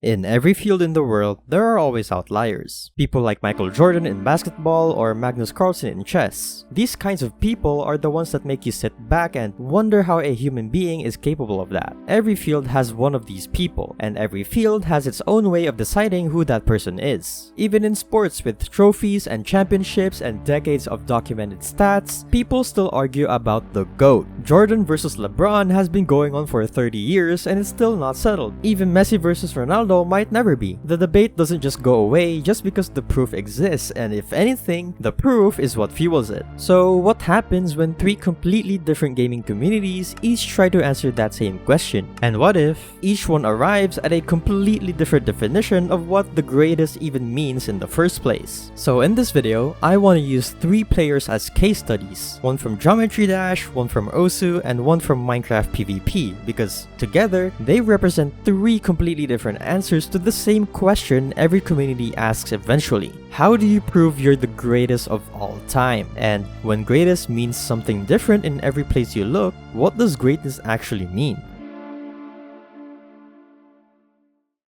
In every field in the world, there are always outliers. People like Michael Jordan in basketball or Magnus Carlsen in chess. These kinds of people are the ones that make you sit back and wonder how a human being is capable of that. Every field has one of these people, and every field has its own way of deciding who that person is. Even in sports with trophies and championships and decades of documented stats, people still argue about the GOAT. Jordan versus LeBron has been going on for 30 years and it's still not settled. Even Messi versus Ronaldo might never be. The debate doesn't just go away just because the proof exists, and if anything, the proof is what fuels it. So what happens when three completely different gaming communities each try to answer that same question? And what if each one arrives at a completely different definition of what the greatest even means in the first place? So in this video, I want to use three players as case studies, one from Geometry Dash, one from Osu, and one from Minecraft PvP, because together they represent three completely different answers to the same question every community asks eventually. How do you prove you're the greatest of all time? And when greatest means something different in every place you look, what does greatness actually mean?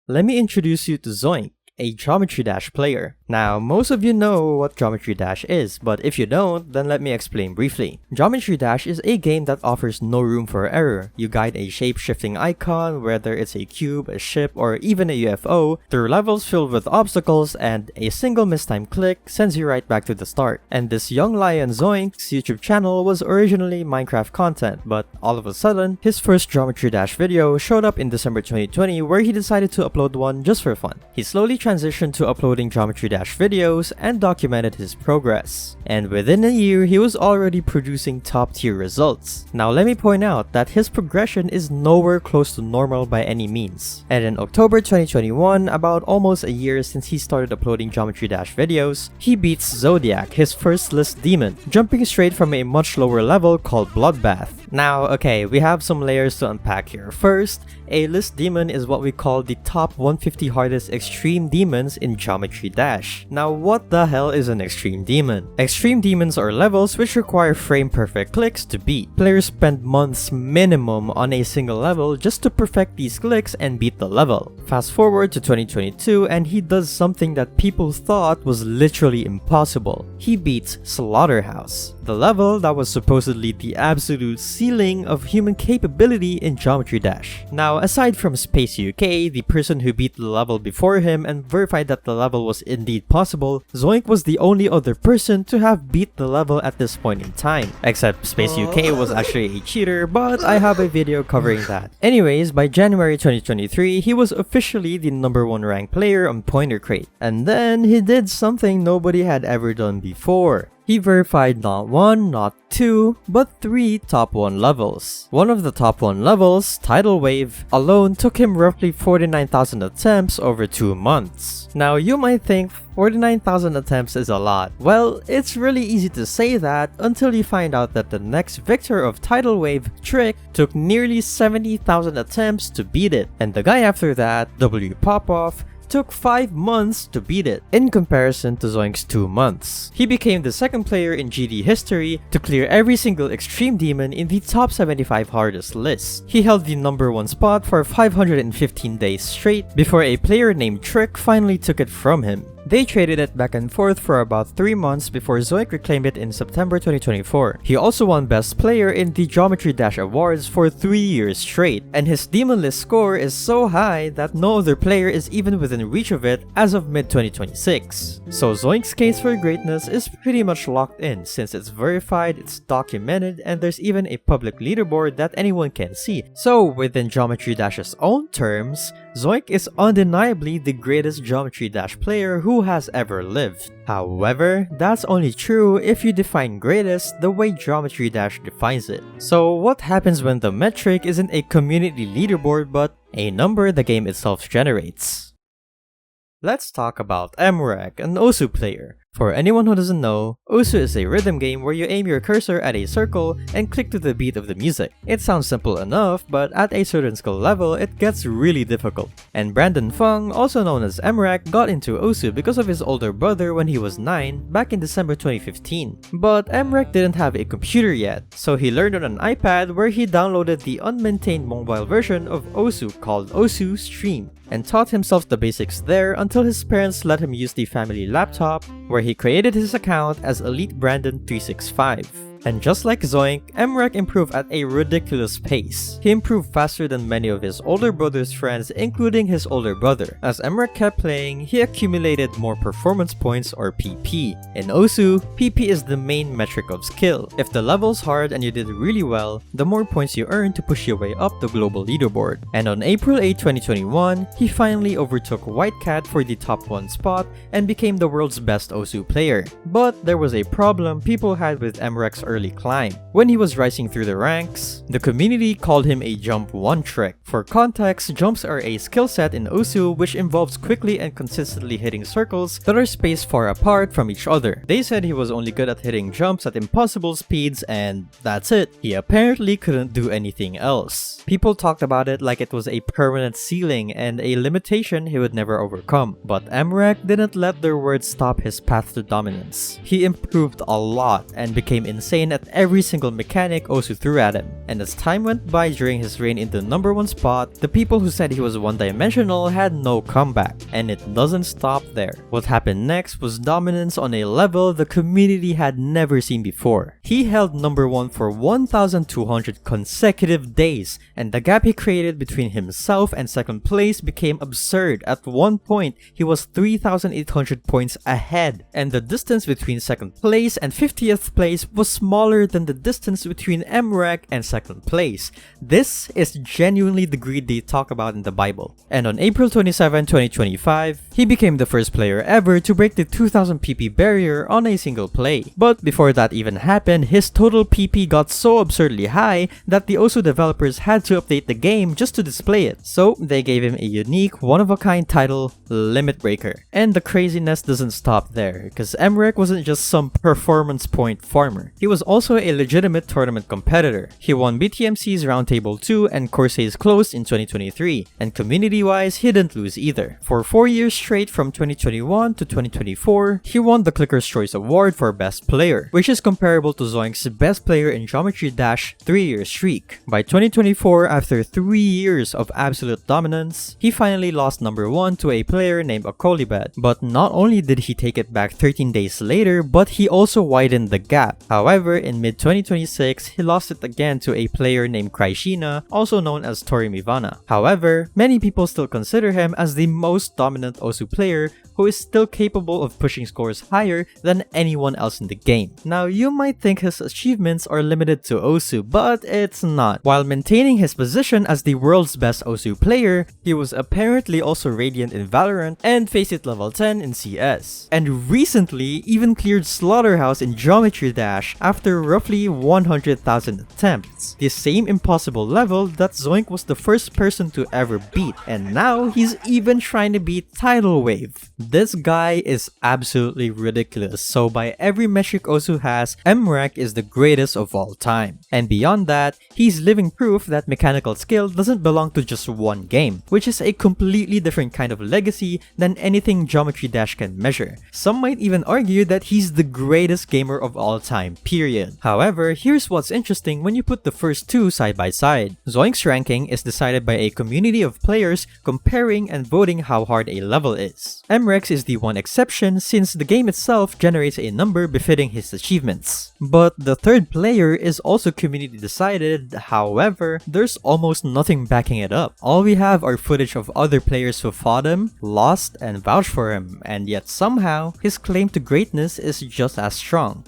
Let me introduce you to Zoink, a Geometry Dash player. Now, most of you know what Geometry Dash is, but if you don't, then let me explain briefly. Geometry Dash is a game that offers no room for error. You guide a shape-shifting icon, whether it's a cube, a ship, or even a UFO, through levels filled with obstacles, and a single mistimed click sends you right back to the start. And this young lion Zoink's YouTube channel was originally Minecraft content, but all of a sudden, his first Geometry Dash video showed up in December 2020 where he decided to upload one just for fun. He slowly transitioned to uploading Geometry Dash videos and documented his progress. And within a year, he was already producing top tier results. Now let me point out that his progression is nowhere close to normal by any means. And in October 2021, about almost a year since he started uploading Geometry Dash videos, he beats Zodiac, his first list demon, jumping straight from a much lower level called Bloodbath. Now, okay, we have some layers to unpack here. First, a list demon is what we call the top 150 hardest extreme demons in Geometry Dash. Now, what the hell is an extreme demon? Extreme demons are levels which require frame-perfect clicks to beat. Players spend months minimum on a single level just to perfect these clicks and beat the level. Fast forward to 2022 and he does something that people thought was literally impossible. He beats Slaughterhouse, the level that was supposedly the absolute ceiling of human capability in Geometry Dash. Now, aside from Space UK, the person who beat the level before him and verified that the level was indeed possible, Zoink was the only other person to have beat the level at this point in time. Except Space UK was actually a cheater, but I have a video covering that. Anyways, by January 2023, he was officially the #1 ranked player on Pointer Crate. And then he did something nobody had ever done before. He verified not 1, not 2, but 3 top 1 levels. One of the top 1 levels, Tidal Wave, alone took him roughly 49,000 attempts over 2 months. Now you might think 49,000 attempts is a lot. Well, it's really easy to say that until you find out that the next victor of Tidal Wave, Trick, took nearly 70,000 attempts to beat it. And the guy after that, W Popoff, took 5 months to beat it, in comparison to Zoink's 2 months. He became the second player in GD history to clear every single extreme demon in the top 75 hardest list. He held the #1 spot for 515 days straight before a player named Trick finally took it from him. They traded it back and forth for about 3 months before Zoink reclaimed it in September 2024. He also won Best Player in the Geometry Dash Awards for 3 years straight, and his Demon List score is so high that no other player is even within reach of it as of mid-2026. So Zoink's case for greatness is pretty much locked in since it's verified, it's documented, and there's even a public leaderboard that anyone can see. So within Geometry Dash's own terms, Zoink is undeniably the greatest Geometry Dash player who has ever lived. However, that's only true if you define greatest the way Geometry Dash defines it. So what happens when the metric isn't a community leaderboard but a number the game itself generates? Let's talk about Mrekk, an Osu player. For anyone who doesn't know, Osu is a rhythm game where you aim your cursor at a circle and click to the beat of the music. It sounds simple enough, but at a certain skill level, it gets really difficult. And Brandon Fung, also known as Mrekk, got into Osu because of his older brother when he was 9 back in December 2015. But Mrekk didn't have a computer yet, so he learned on an iPad where he downloaded the unmaintained mobile version of Osu called Osu Stream. and taught himself the basics there until his parents let him use the family laptop, where he created his account as Elite Brandon 365. And just like Zoink, Mrekk improved at a ridiculous pace. He improved faster than many of his older brother's friends, including his older brother. As Mrekk kept playing, he accumulated more performance points, or PP. In Osu, PP is the main metric of skill. If the level's hard and you did really well, the more points you earn to push your way up the global leaderboard. And on April 8, 2021, he finally overtook White Cat for the top 1 spot and became the world's best Osu player. But there was a problem people had with Mrekk's early climb. When he was rising through the ranks, the community called him a jump one trick. For context, jumps are a skill set in Osu which involves quickly and consistently hitting circles that are spaced far apart from each other. They said he was only good at hitting jumps at impossible speeds, and that's it. He apparently couldn't do anything else. People talked about it like it was a permanent ceiling and a limitation he would never overcome. But Mrekk didn't let their words stop his path to dominance. He improved a lot and became insane at every single mechanic Osu threw at him. And as time went by during his reign in the number 1 spot, the people who said he was one-dimensional had no comeback. And it doesn't stop there. What happened next was dominance on a level the community had never seen before. He held number 1 for 1,200 consecutive days, and the gap he created between himself and second place became absurd. At one point, he was 3,800 points ahead, and the distance between second place and 50th place was smaller than the distance between Mrekk and second place. This is genuinely the greed they talk about in the Bible. And on April 27, 2025, he became the first player ever to break the 2000 PP barrier on a single play. But before that even happened, his total PP got so absurdly high that the Osu developers had to update the game just to display it. So they gave him a unique, one-of-a-kind title, Limit Breaker. And the craziness doesn't stop there, because Mrekk wasn't just some performance point farmer. He was also a legitimate tournament competitor. He won BTMC's Roundtable 2 and Corsairs Closed in 2023, and community-wise, he didn't lose either. For 4 years straight from 2021 to 2024, he won the Clicker's Choice Award for Best Player, which is comparable to Zoink's Best Player in Geometry Dash 3-year streak. By 2024, after 3 years of absolute dominance, he finally lost number 1 to a player named Akolibet. But not only did he take it back 13 days later, but he also widened the gap. However, in mid-2026, he lost it again to a player named Kraishina, also known as Tori Mivana. However, many people still consider him as the most dominant Osu player who is still capable of pushing scores higher than anyone else in the game. Now, you might think his achievements are limited to Osu, but it's not. While maintaining his position as the world's best Osu player, he was apparently also Radiant in Valorant and Face It level 10 in CS. And recently, even cleared Slaughterhouse in Geometry Dash after roughly 100,000 attempts. The same impossible level that Zoink was the first person to ever beat, and now he's even trying to beat Tidal Wave. This guy is absolutely ridiculous, so by every metric Osu has, Mrekk is the greatest of all time. And beyond that, he's living proof that mechanical skill doesn't belong to just one game, which is a completely different kind of legacy than anything Geometry Dash can measure. Some might even argue that he's the greatest gamer of all time, period. However, here's what's interesting when you put the first two side by side. Zoink's ranking is decided by a community of players comparing and voting how hard a level is. Mrekk is the one exception since the game itself generates a number befitting his achievements. But the third player is also community decided, however, there's almost nothing backing it up. All we have are footage of other players who fought him, lost, and vouched for him, and yet somehow, his claim to greatness is just as strong.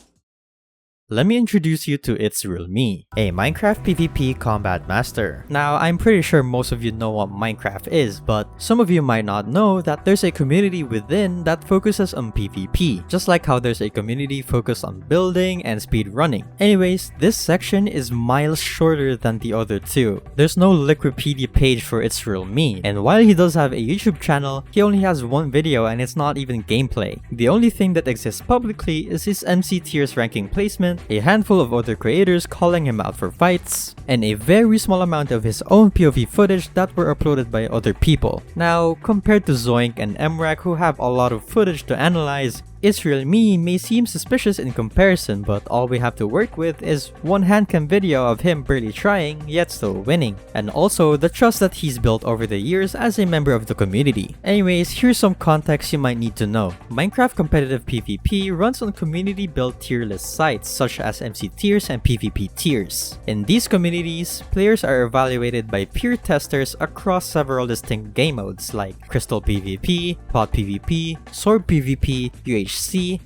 Let me introduce you to ItzRealMe, a Minecraft PvP combat master. Now, I'm pretty sure most of you know what Minecraft is, but some of you might not know that there's a community within that focuses on PvP, just like how there's a community focused on building and speedrunning. Anyways, this section is miles shorter than the other two. There's no Wikipedia page for ItzRealMe, and while he does have a YouTube channel, he only has one video and it's not even gameplay. The only thing that exists publicly is his MC tiers ranking placement, a handful of other creators calling him out for fights, and a very small amount of his own POV footage that were uploaded by other people. Now, compared to Zoink and Mrekk who have a lot of footage to analyze, ItzRealMe may seem suspicious in comparison, but all we have to work with is one handcam video of him barely trying, yet still winning, and also the trust that he's built over the years as a member of the community. Anyways, here's some context you might need to know. Minecraft competitive PvP runs on community-built tier list sites such as MC tiers and PvP tiers. In these communities, players are evaluated by peer testers across several distinct game modes like Crystal PvP, Pot PvP, Sword PvP, UHC,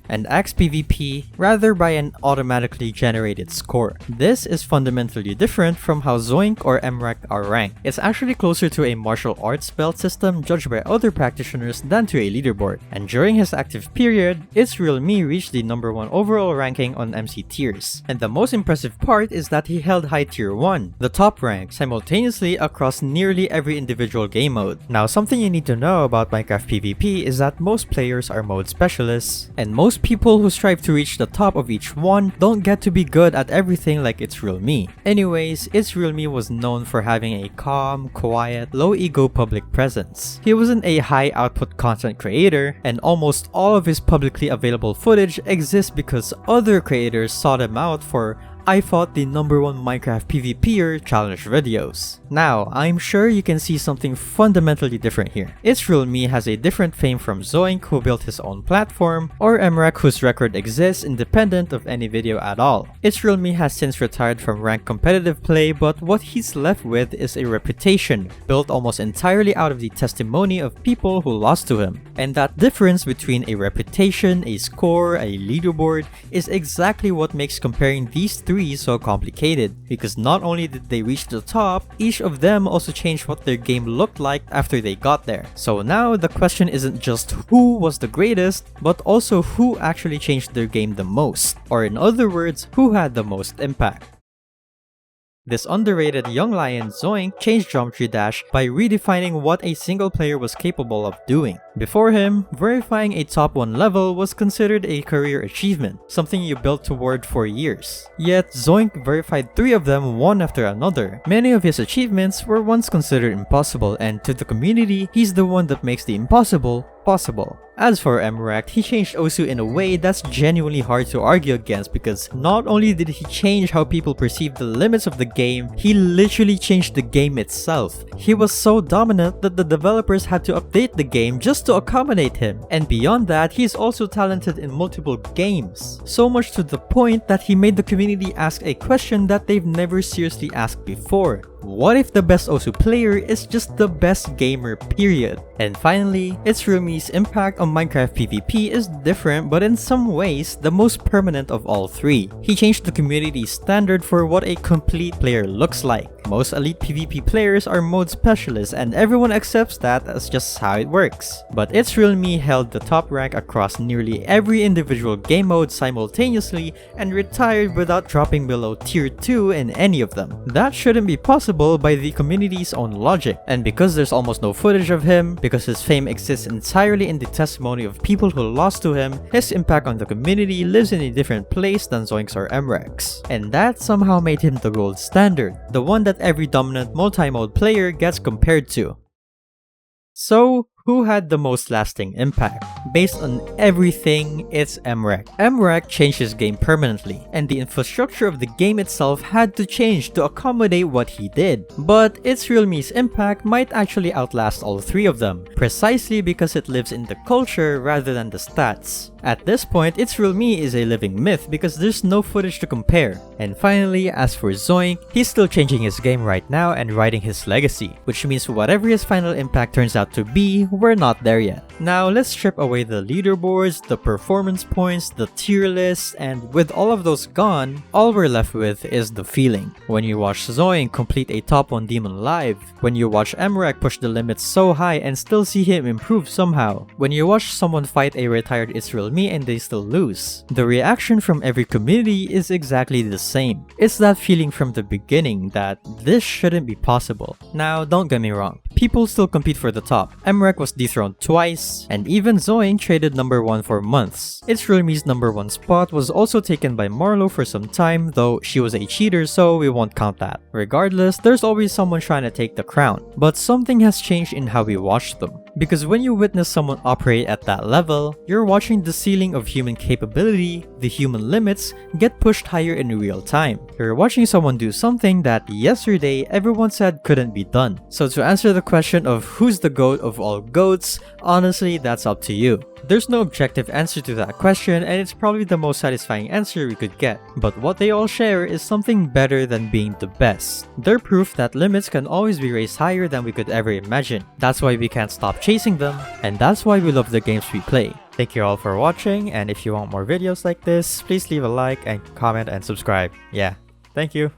and Axe PvP, rather by an automatically generated score. This is fundamentally different from how Zoink or Mrekk are ranked. It's actually closer to a martial arts belt system judged by other practitioners than to a leaderboard, and during his active period, ItzRealMe reached the #1 overall ranking on MC tiers. And the most impressive part is that he held high tier 1, the top rank, simultaneously across nearly every individual game mode. Now, something you need to know about Minecraft PvP is that most players are mode specialists, and most people who strive to reach the top of each one don't get to be good at everything like ItzRealMe. Anyways, ItzRealMe was known for having a calm, quiet, low-ego public presence. He wasn't a high-output content creator, and almost all of his publicly available footage exists because other creators sought him out for "I fought the #1 Minecraft PvPer challenge videos." Now, I'm sure you can see something fundamentally different here. ItzRealMe has a different fame from Zoink, who built his own platform, or Mrekk, whose record exists independent of any video at all. ItzRealMe has since retired from ranked competitive play, but what he's left with is a reputation built almost entirely out of the testimony of people who lost to him. And that difference between a reputation, a score, a leaderboard is exactly what makes comparing these three so complicated, because not only did they reach the top, each of them also changed what their game looked like after they got there. So now the question isn't just who was the greatest, but also who actually changed their game the most, or in other words, who had the most impact. This underrated young lion Zoink changed Geometry Dash by redefining what a single player was capable of doing. Before him, verifying a top 1 level was considered a career achievement, something you built toward for years. Yet Zoink verified 3 of them one after another. Many of his achievements were once considered impossible, and to the community, he's the one that makes the impossible possible. As for Mrekk, he changed Osu in a way that's genuinely hard to argue against, because not only did he change how people perceive the limits of the game, he literally changed the game itself. He was so dominant that the developers had to update the game just to accommodate him. And beyond that, he's also talented in multiple games. So much to the point that he made the community ask a question that they've never seriously asked before. What if the best Osu player is just the best gamer, period? And finally, ItzRealMe's impact on Minecraft PvP is different, but in some ways, the most permanent of all 3. He changed the community's standard for what a complete player looks like. Most elite PvP players are mode specialists, and everyone accepts that as just how it works. But ItzRealMe held the top rank across nearly every individual game mode simultaneously and retired without dropping below tier 2 in any of them. That shouldn't be possible by the community's own logic, and because there's almost no footage of him, because his fame exists entirely in the testimony of people who lost to him, his impact on the community lives in a different place than Zoink's or Mrekk's. And that somehow made him the gold standard, the one that every dominant multi-mode player gets compared to. So, who had the most lasting impact? Based on everything, it's Mrekk. Mrekk changed his game permanently, and the infrastructure of the game itself had to change to accommodate what he did. But ItzRealMe's impact might actually outlast all 3 of them, precisely because it lives in the culture rather than the stats. At this point, ItzRealMe is a living myth because there's no footage to compare. And finally, as for Zoink, he's still changing his game right now and writing his legacy, which means whatever his final impact turns out to be, we're not there yet. Now let's strip away the leaderboards, the performance points, the tier lists, and with all of those gone, all we're left with is the feeling. When you watch Zoink complete a top 1 demon live, when you watch Mrekk push the limits so high and still see him improve somehow, when you watch someone fight a retired ItzRealMe and they still lose, the reaction from every community is exactly the same. It's that feeling from the beginning that this shouldn't be possible. Now, don't get me wrong, people still compete for the top. Mrekk was dethroned twice, and even Zoink traded #1 for months. ItzRealMe's #1 spot was also taken by Marlo for some time, though she was a cheater, so we won't count that. Regardless, there's always someone trying to take the crown, but something has changed in how we watch them. Because when you witness someone operate at that level, you're watching the ceiling of human capability, the human limits, get pushed higher in real time. You're watching someone do something that yesterday everyone said couldn't be done. So to answer the question of who's the GOAT of all GOATs, honestly, that's up to you. There's no objective answer to that question, and it's probably the most satisfying answer we could get. But what they all share is something better than being the best. They're proof that limits can always be raised higher than we could ever imagine. That's why we can't stop chasing them, and that's why we love the games we play. Thank you all for watching, and if you want more videos like this, please leave a like and comment and subscribe. Yeah, thank you.